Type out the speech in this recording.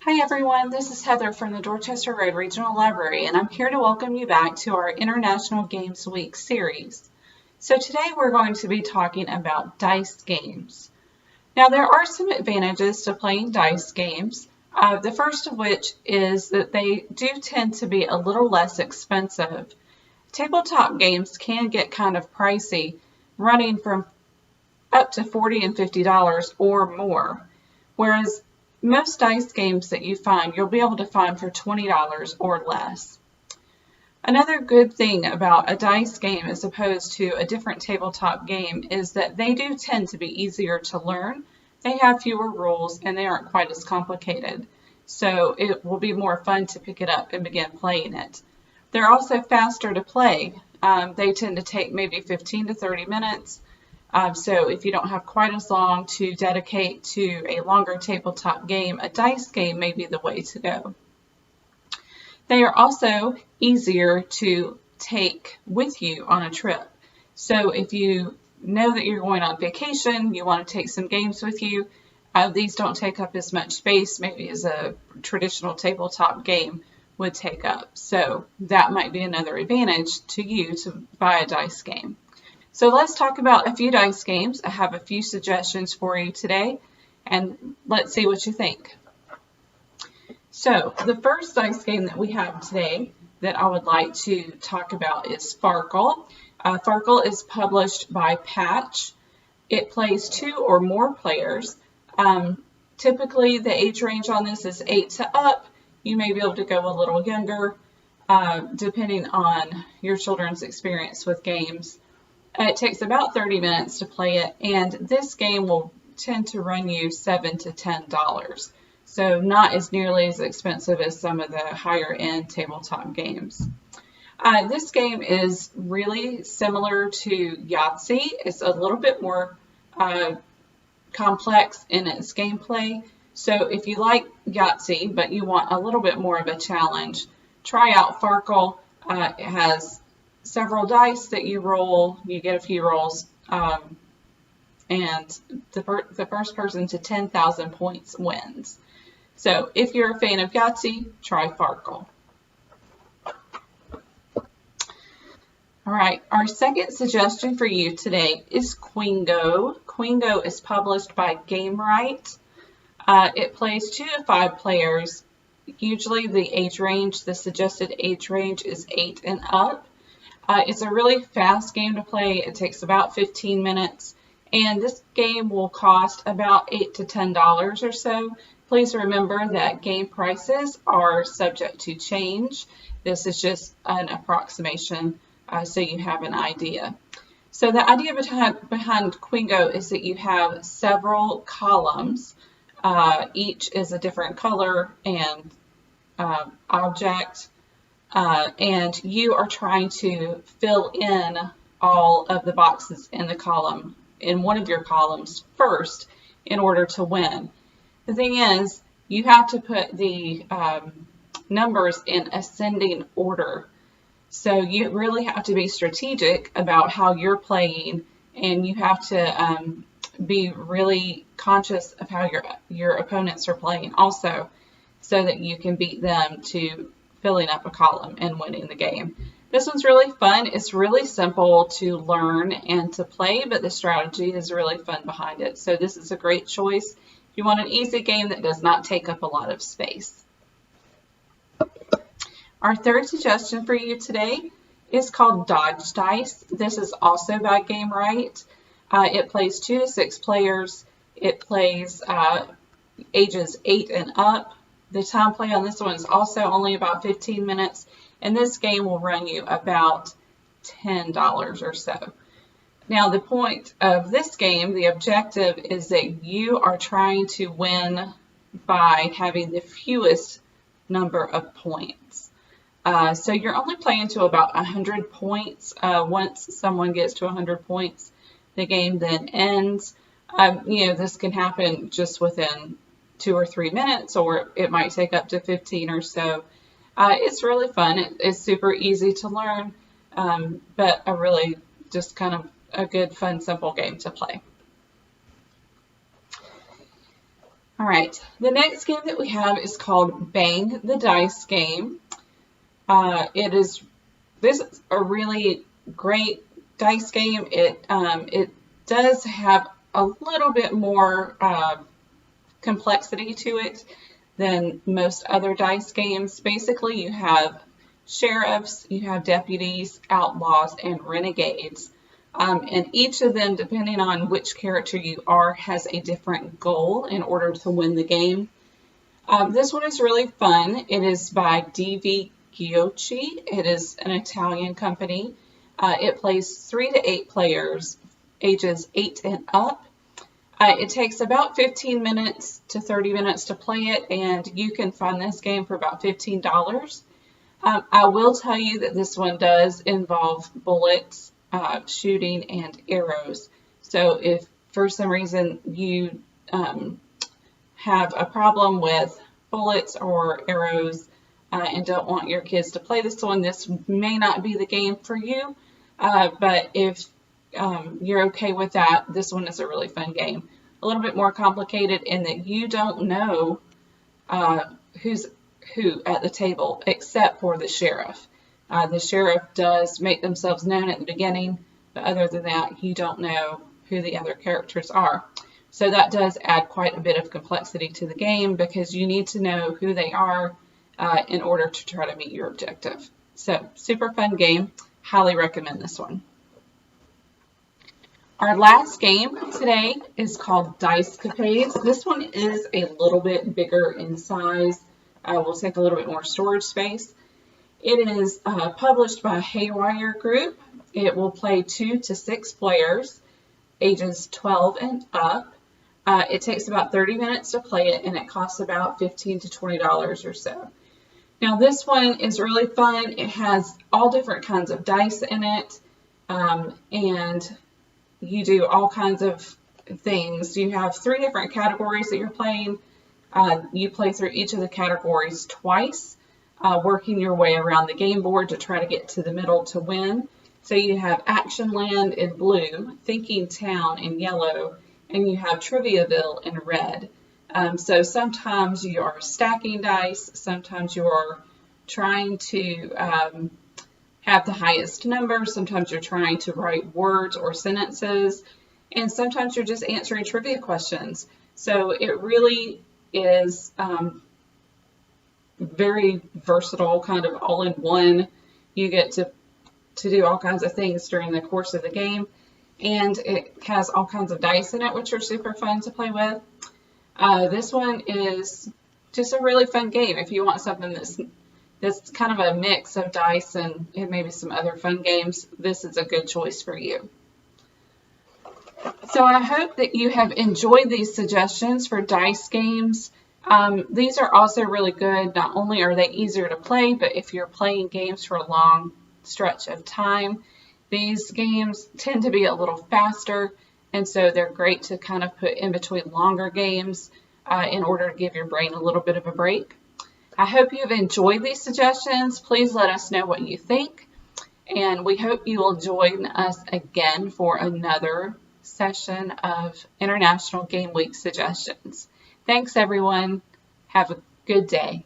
Hi everyone, this is Heather from the Dorchester Road Regional Library, and I'm here to welcome you back to our International Games Week series. So today we're going to be talking about dice games. Now there are some advantages to playing dice games, the first of which is that they do tend to be a little less expensive. Tabletop games can get kind of pricey, running from up to $40 and $50 or more, whereas most dice games that you find, you'll be able to find for $20 or less. Another good thing about a dice game as opposed to a different tabletop game is that they do tend to be easier to learn. They have fewer rules and they aren't quite as complicated. So it will be more fun to pick it up and begin playing it. They're also faster to play. They tend to take maybe 15 to 30 minutes. So if you don't have quite as long to dedicate to a longer tabletop game, a dice game may be the way to go. They are also easier to take with you on a trip. So if you know that you're going on vacation, you want to take some games with you, these don't take up as much space maybe as a traditional tabletop game would take up. So that might be another advantage to you to buy a dice game. So let's talk about a few dice games. I have a few suggestions for you today, and let's see what you think. So the first dice game that we have today that I would like to talk about is Farkle. Farkle is published by Patch. It plays 2 or more players. Typically the age range on this is 8 to up. You may be able to go a little younger, depending on your children's experience with games. It takes about 30 minutes to play it, and this game will tend to run you $7 to $10. So not as nearly as expensive as some of the higher end tabletop games. This game is really similar to Yahtzee. It's a little bit more complex in its gameplay. So if you like Yahtzee, but you want a little bit more of a challenge, try out Farkle. It has several dice that you roll. You get a few rolls, and the first person to 10,000 points wins. So if you're a fan of Yahtzee, try Farkle. All right, our second suggestion for you today is Quingo. Quingo is published by Gamewright. It plays 2 to 5 players. Usually the suggested age range is 8 and up. It's a really fast game to play. It takes about 15 minutes, and this game will cost about $8 to $10 or so. Please remember that game prices are subject to change. This is just an approximation, so you have an idea. So the idea behind Quingo is that you have several columns. Each is a different color and object. And you are trying to fill in all of the boxes in the column, in one of your columns first, in order to win. The thing is, you have to put the numbers in ascending order. So you really have to be strategic about how you're playing, and you have to be really conscious of how your opponents are playing also, so that you can beat them to filling up a column and winning the game. This one's really fun. It's really simple to learn and to play, but the strategy is really fun behind it. So this is a great choice if you want an easy game that does not take up a lot of space. Our third suggestion for you today is called Dodge Dice. This is also by Gamewright. It plays 2 to 6 players. It plays ages 8 and up. The time play on this one is also only about 15 minutes, and this game will run you about $10 or so. Now, the point of this game, the objective, is that you are trying to win by having the fewest number of points. So you're only playing to about 100 points. Once someone gets to 100 points, the game then ends. This can happen just within 2 or 3 minutes, or it might take up to 15 or so. It's really fun. It's super easy to learn, but a really just kind of a good, fun, simple game to play. All right, the next game that we have is called Bang the Dice Game. This is a really great dice game. It does have a little bit more complexity to it than most other dice games. Basically, you have sheriffs, you have deputies, outlaws, and renegades. And each of them, depending on which character you are, has a different goal in order to win the game. This one is really fun. It is by DV Giocchi. It is an Italian company. It plays 3 to 8 players, ages 8 and up. It takes about 15 minutes to 30 minutes to play it, and you can find this game for about $15. I will tell you that this one does involve bullets, shooting, and arrows. So if for some reason you have a problem with bullets or arrows and don't want your kids to play this one, this may not be the game for you. But if you're okay with that, this one is a really fun game. A little bit more complicated in that you don't know who's who at the table except for the sheriff. The sheriff does make themselves known at the beginning, but other than that, you don't know who the other characters are. So that does add quite a bit of complexity to the game because you need to know who they are in order to try to meet your objective. So super fun game. Highly recommend this one. Our last game today is called Dice Capades. This one is a little bit bigger in size. Will take a little bit more storage space. It is published by Haywire Group. It will play 2 to 6 players, ages 12 and up. It takes about 30 minutes to play it, and it costs about $15 to $20 or so. Now this one is really fun. It has all different kinds of dice in it, and you do all kinds of things. You have 3 different categories that you're playing. You play through each of the categories twice, working your way around the game board to try to get to the middle to win. So you have Action Land in blue, Thinking Town in yellow, and you have Triviaville in red. So sometimes you are stacking dice, sometimes you are trying to have the highest number, sometimes you're trying to write words or sentences, and sometimes you're just answering trivia questions. So it really is very versatile, kind of all in one. You get to do all kinds of things during the course of the game, and it has all kinds of dice in it, which are super fun to play with. This one is just a really fun game. If you want something that's kind of a mix of dice and maybe some other fun games, this is a good choice for you. So I hope that you have enjoyed these suggestions for dice games. These are also really good. Not only are they easier to play, but if you're playing games for a long stretch of time, these games tend to be a little faster, and so they're great to kind of put in between longer games in order to give your brain a little bit of a break. I hope you've enjoyed these suggestions. Please let us know what you think, and we hope you will join us again for another session of International Game Week suggestions. Thanks, everyone. Have a good day.